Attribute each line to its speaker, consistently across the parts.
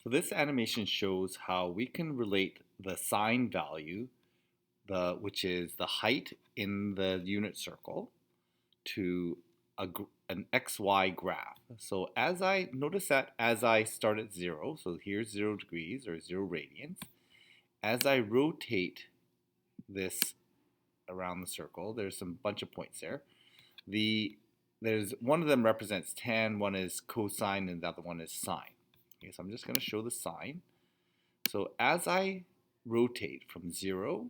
Speaker 1: So this animation shows how we can relate the sine value, which is the height in the unit circle, to an xy graph. So as I notice that as I start at 0, so here's 0 degrees or 0 radians, as I rotate this around the circle, there's a bunch of points there. There's one of them represents tan, one is cosine, and the other one is sine. Okay, so I'm just going to show the sine. So as I rotate from 0,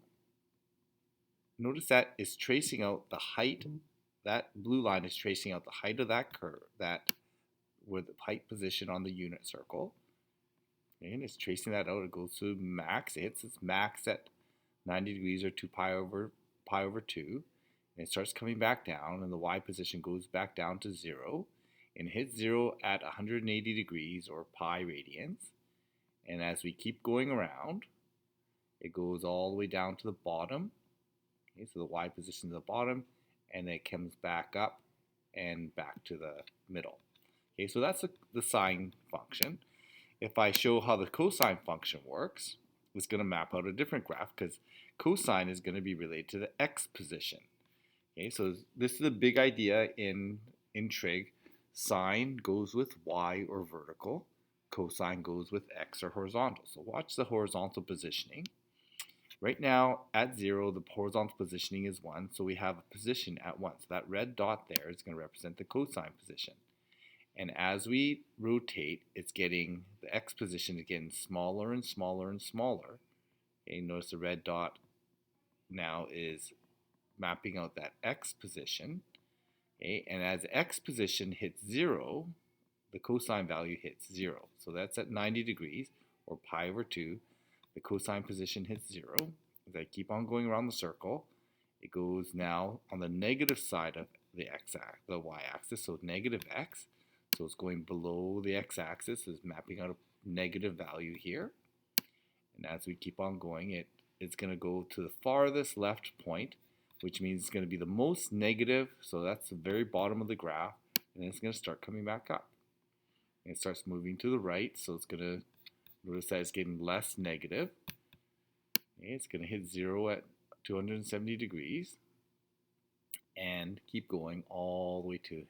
Speaker 1: notice that is tracing out the height. That blue line is tracing out the height of that curve, that with the height position on the unit circle. Okay, and it's tracing that out. It goes to max. It hits its max at 90 degrees or 2 pi over 2. And it starts coming back down, and the y position goes back down to 0 and hits 0 at 180 degrees or pi radians. And as we keep going around, it goes all the way down to the bottom. Okay, so the y position is the bottom, and it comes back up and back to the middle. Okay, so that's the sine function. If I show how the cosine function works, it's going to map out a different graph because cosine is going to be related to the x position. Okay, so this is a big idea in trig. Sine goes with y or vertical. Cosine goes with x or horizontal. So watch the horizontal positioning. Right now, at 0, the horizontal positioning is 1, so we have a position at 1. So that red dot there is going to represent the cosine position. And as we rotate, it's getting, the x position is getting smaller and smaller and smaller. Okay, notice the red dot now is mapping out that x position. Okay, and as x position hits 0, the cosine value hits 0. So that's at 90 degrees, or pi over 2. The cosine position hits 0. As I keep on going around the circle, it goes now on the negative side of the y-axis, so negative x. So it's going below the x-axis, is mapping out a negative value here. And as we keep on going, it's going to go to the farthest left point, which means it's going to be the most negative. So that's the very bottom of the graph, and it's going to start coming back up. And it starts moving to the right, so it's going to notice that it's getting less negative. Okay, it's going to hit 0 at 270 degrees and keep going all the way to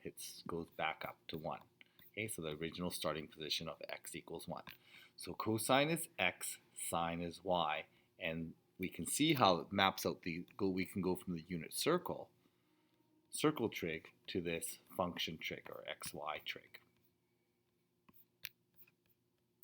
Speaker 1: goes back up to 1. Okay, so the original starting position of x equals 1. So cosine is x, sine is y, and we can see how it maps out we can go from the unit circle trig to this function trig or xy trig.